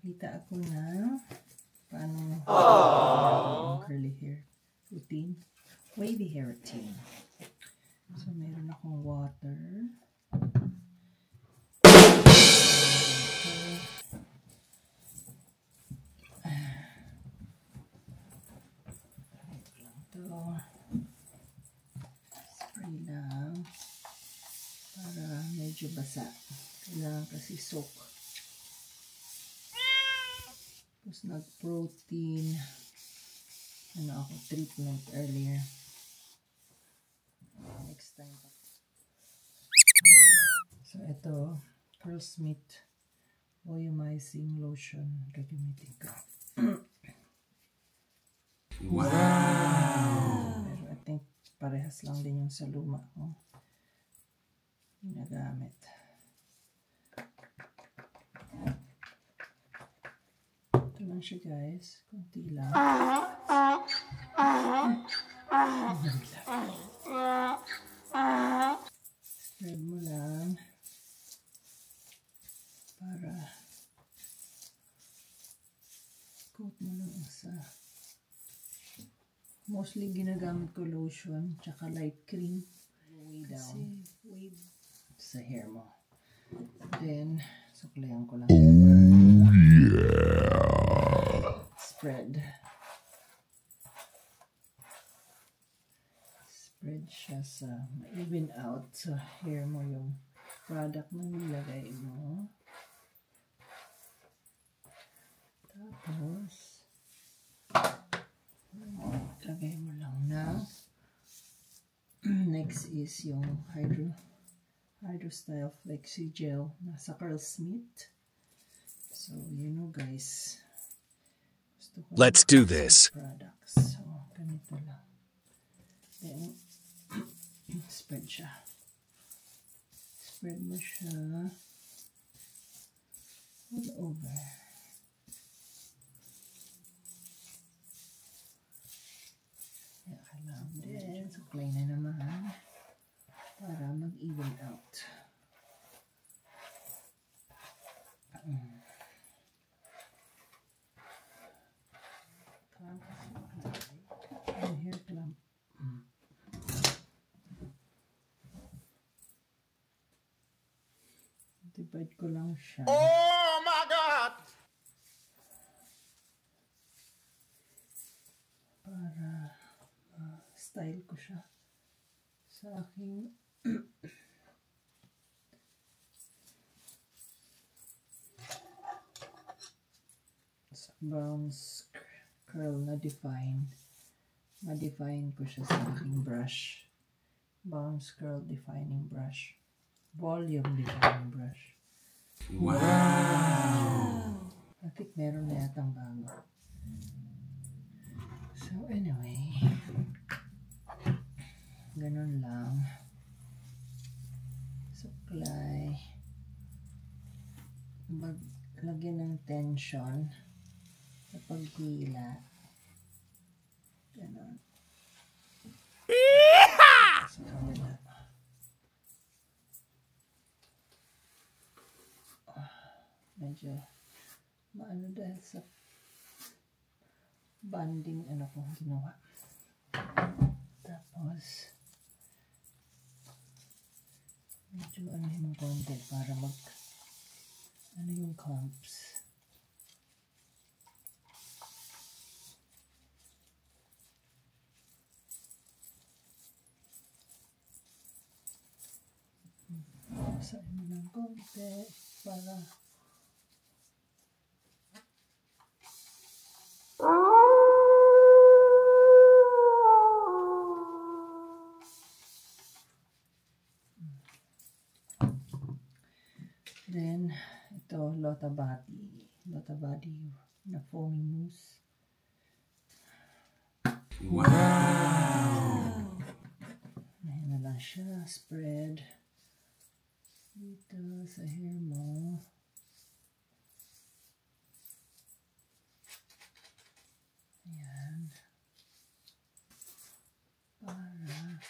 Kita ako na paano curly hair routine, wavy hair routine. So meron akong water. Spray lang para medyo basa. Kailangan kasi soak. Tapos nag-protein ako treatment earlier. Next time. So ito, Curlsmith volumizing lotion gagamitin ko. Wow! Pero I think parehas lang din yung sa luma ko ginagamit. Ito lang siya guys, kunti lang. Spread mo lang para coat mo lang sa mostly ginagamit ko lotion tsaka light cream way down wave sa hair mo. Then suklayan ko lang. Oh yeah. Spread siya sa ma-even out sa hair mo yung product na nilagay mo. Tapos lagay mo lang na. Next is yung Hydro Style Flexi Gel nasa Curlsmith. So you know guys, let's do this. Products. So ganito lang. Then spread siya. Spread mo siya all over. Kailangan din. Suklay na naman para mag-even out. Hair clump. Divide ko lang siya. Oh my God! Para style ko siya sa aking bounce curl na ma-define ko siya sa aking brush. Bounce curl defining brush. Volume defining brush. Wow! I think meron na yatang bago. So anyway, ganun lang. Suklay. Lagyan ng tension sa paghila. Ganun. Sa kabila. Medyo maano dahil sa banding ko ginawa. Tapos medyo yung konti para yung clumps. Basahin mo ng konti para then ito Lotta Body na foamy mousse. Wow! Ayan na lang siya, spread dito sa hair mo. Ayan. Para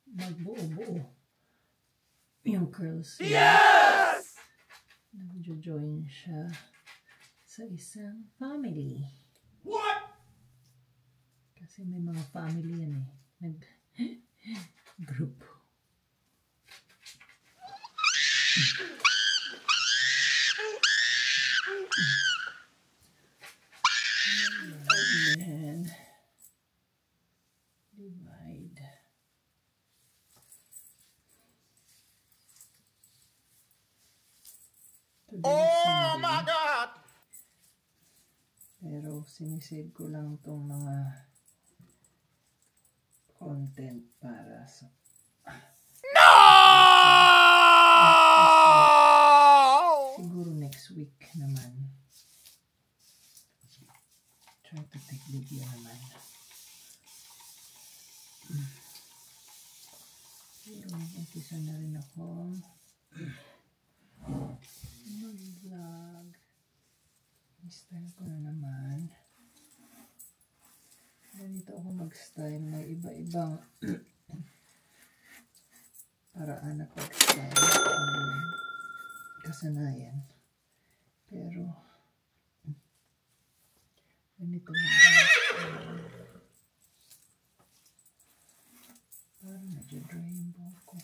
magbuo-buo yung curls. Yes! nag-join siya sa isang family. What? Kasi may mga family yan eh. Nag-group. And then, divide. Oh my God! Pero sinisave ko lang tong mga content para sa No! siguro next week naman. Try to take video naman. Pero mag-umpisa na rin ako mag-vlog. I-style ko na naman. Ganito ako mag-style. May iba-ibang paraan na pag-style. Kasanayan. Pero ganito na parang medyo-dry yung buhok ko.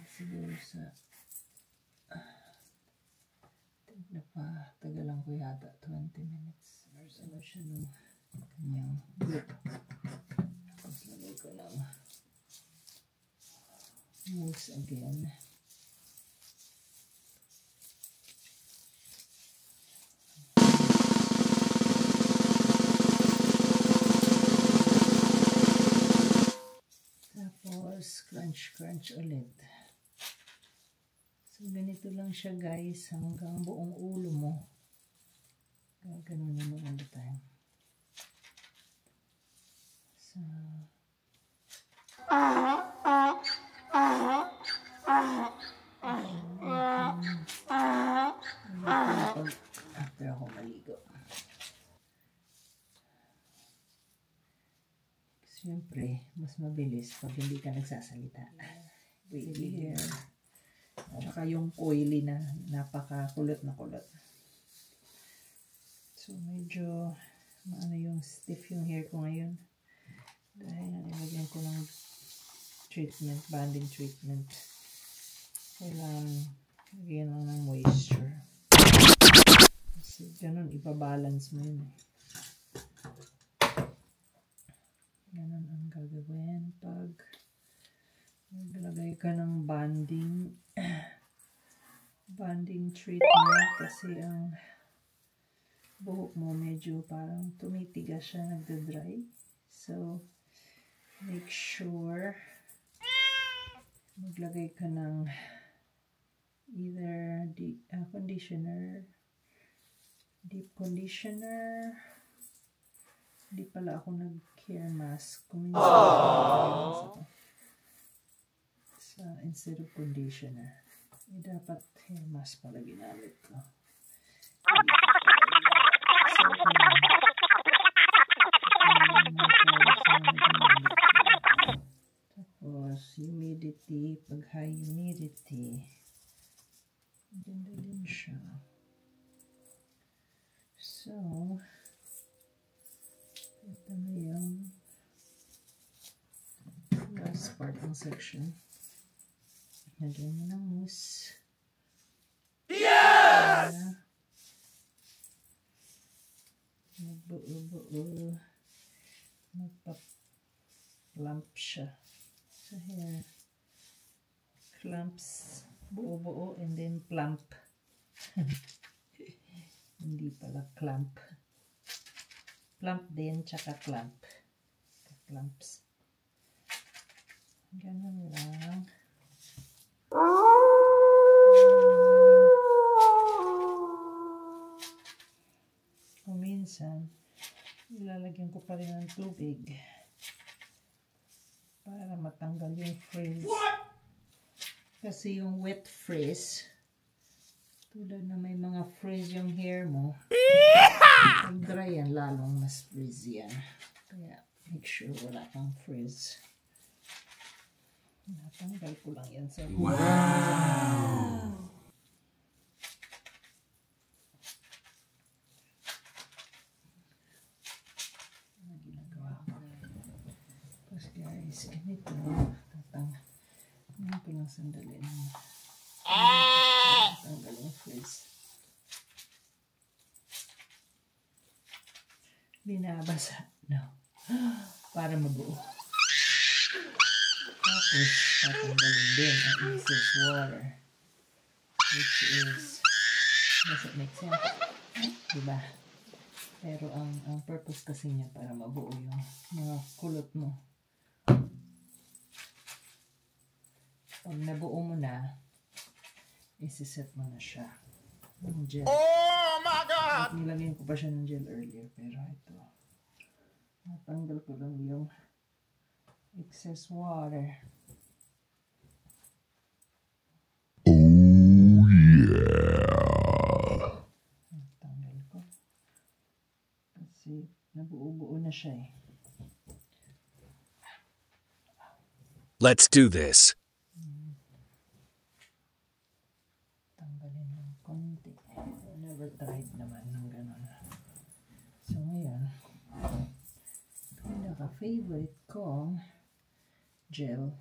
Siguro sa tagalan ko yata 20 minutes. Ano siya nung kanyang group. Tapos lagay ko ng mousse again. Tapos crunch ulit. So, ganito lang siya guys hanggang buong ulo mo. Ganun naman all the time. So, after ako maligo. Siyempre, mas mabilis pag hindi ka nagsasalita. Wavy hair. Saka yung coily na napakakulot na kulot. So medyo maano yung stiff yung hair ko ngayon. Dahil nilagyan ko ng treatment, banding treatment. Kailangan lagyan lang ng moisture. Kasi ganun, ipabalance mo yun eh. Ganun ang gagawin pag naglagay ka ng banding treatment kasi ang buhok mo medyo parang tumitigas siya, nagda-dry. So, make sure maglagay ka ng either conditioner, deep conditioner. Hindi pala ako nag-hair mask. Instead of conditioner. Dapat hair mask pala ginamit ko. Tapos humidity, pag high humidity, ganda din siya. So, ito na yung last part ng section. Lagyan mo ng mousse. Yeah! Magbuo-buo. Magpa-plump siya sa hair. Clumps. Buo-buo and then plump. Hindi pala clump. Plump din, tsaka clump. Clumps. Ganun lang. Kung minsan, ilalagyan ko pa rin ng tubig para matanggal yung frizz. Kasi yung wet frizz, tulad na may mga frizz yung hair mo, pag dry yan, lalong mas frizz yan. Kaya, make sure wala kang frizz. Natanggal ko lang yan sa hair. Wow! guys, ganito. Tatanggalin ko lang sandali na. Tatanggalin yung frizz. Binabasa. No. Para mabuo. Tapos, tatanggalin din ang excess water. Which is, does it make sense? Diba? Pero ang purpose kasi niya para mabuo yung mga kulot mo. Pag nabuo mo na, isiset mo na siya. Yung gel. Oh my God! At nilagyan ko pa siya ng gel earlier. Pero ito, natanggal ko lang yung excess water. Natanggal ko. Kasi nabuo-buo na siya eh. Let's do this. Tanggalin ng konti. Never tried naman ng gano'n. So ngayon, pinaka-favorite kong gel,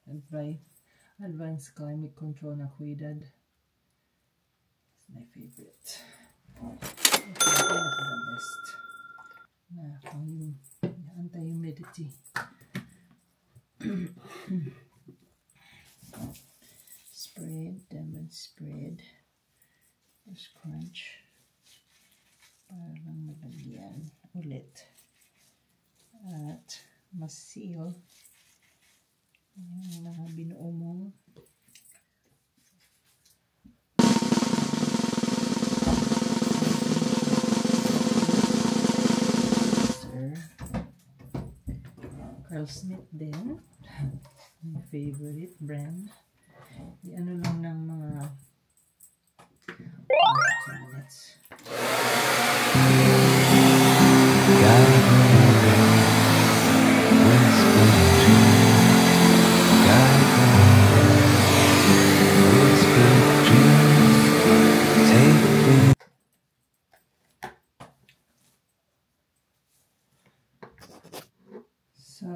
Advanced Climate Control na Quidad. It's my favorite. Ito yung the best na pang anti-humidity. Spread, diamond spread. Just crunch. Para lang malagyan ulit. At masil yung mga binuo mong Carl Smith din. My favorite brand. Ano lang ng mga 2 minutes. So,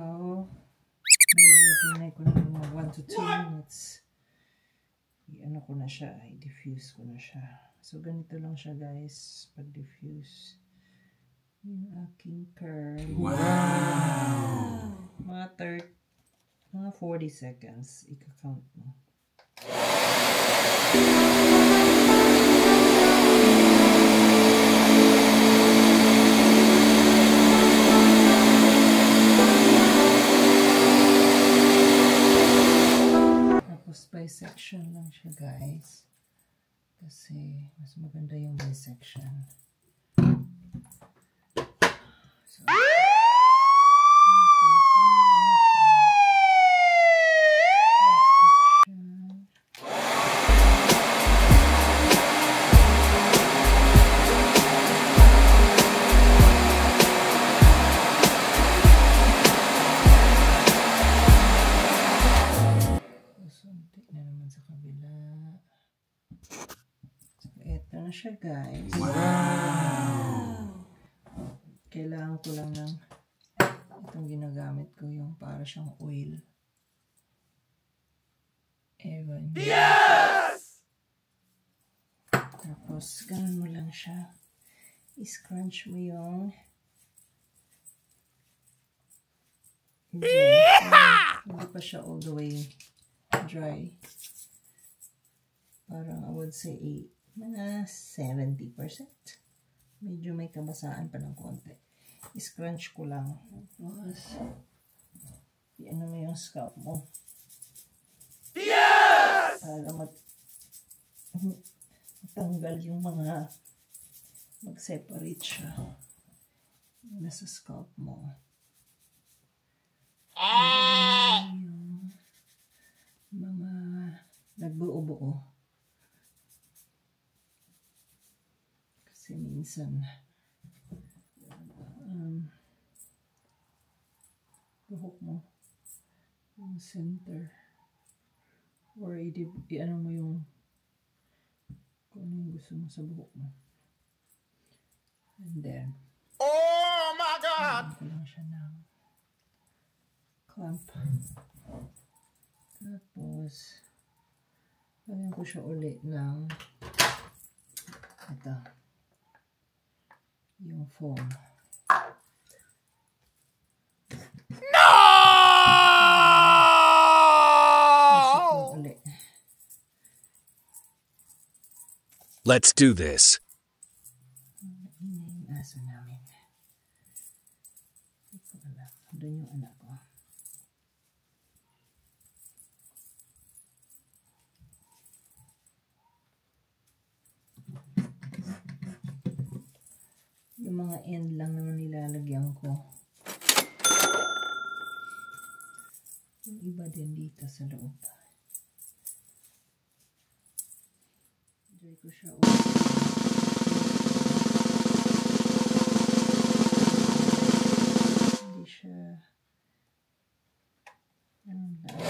medyo dinay ko na mga 1 to 2 minutes. I-ano ko na siya, i-diffuse ko na siya. So, ganito lang siya guys, pag-diffuse. Yung aking curl. Wow! Mga 40 seconds, ika-count mo. Bisection lang siya guys kasi mas maganda yung bisection. So, siya guys. Wow! Kailangan ko lang ng itong ginagamit ko yung para siyang oil. Ewan. Yes! Tapos ganun mo lang siya. I-scrunch mo yung hindi pa siya all the way dry. Parang I would say mga 70%. Medyo may kabasaan pa ng konti. I-scrunch ko lang. Tapos, i-ano mo yung scalp mo. Yes! Para matanggal yung mga mag-separate siya. Nasa scalp mo. Yung mga nagbuo-buo. Kasi minsan buhok mo yung center or i-ano mo yung kung ano yung gusto mo sa buhok mo, and then Oh my God! ko lang siya ng pump. Tapos, lagyan ko siya ulit ng ito. Yung foam. No! Ulit. Let's do this. Yung aso namin. Hindi ko alam. Doon yung anak ko. Yung mga end lang naman nilalagyan ko. Yung iba din dito sa loob. Enjoy ko siya ulit. Hindi siya ganun lang.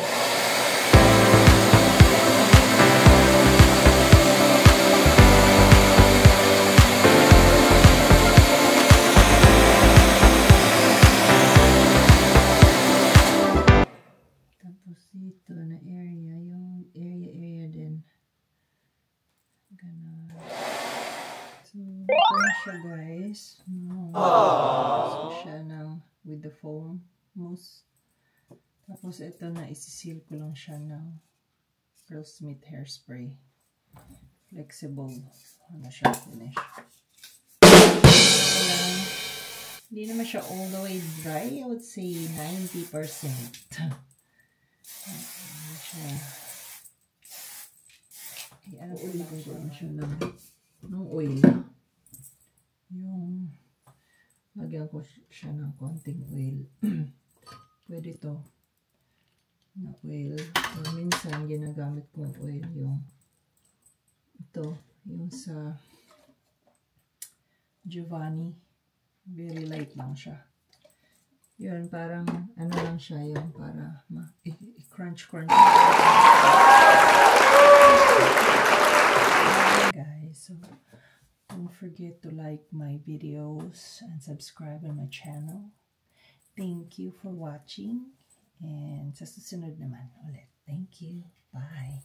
Tapos dito na area, yung area din. Ganun. So, ito siya guys. So, siya ng with the foam mousse. Tapos ito na isisil ko lang siya ng Pearl Smith hairspray. Flexible. Ano siya finish. Hindi naman siya all the way dry. I would say 90%. Siya. Ano ulitin ko lang siya ng oil. Yung lagyan ko siya ng konting oil. Pwede to na oil. Or minsan ginagamit kong oil yung ito, yung sa Giovanni. Very light lang siya. Yun, parang ano lang siya yun para i-crunch. Guys, so don't forget to like my videos and subscribe on my channel. Thank you for watching. And sa susunod naman ulit. Thank you. Bye.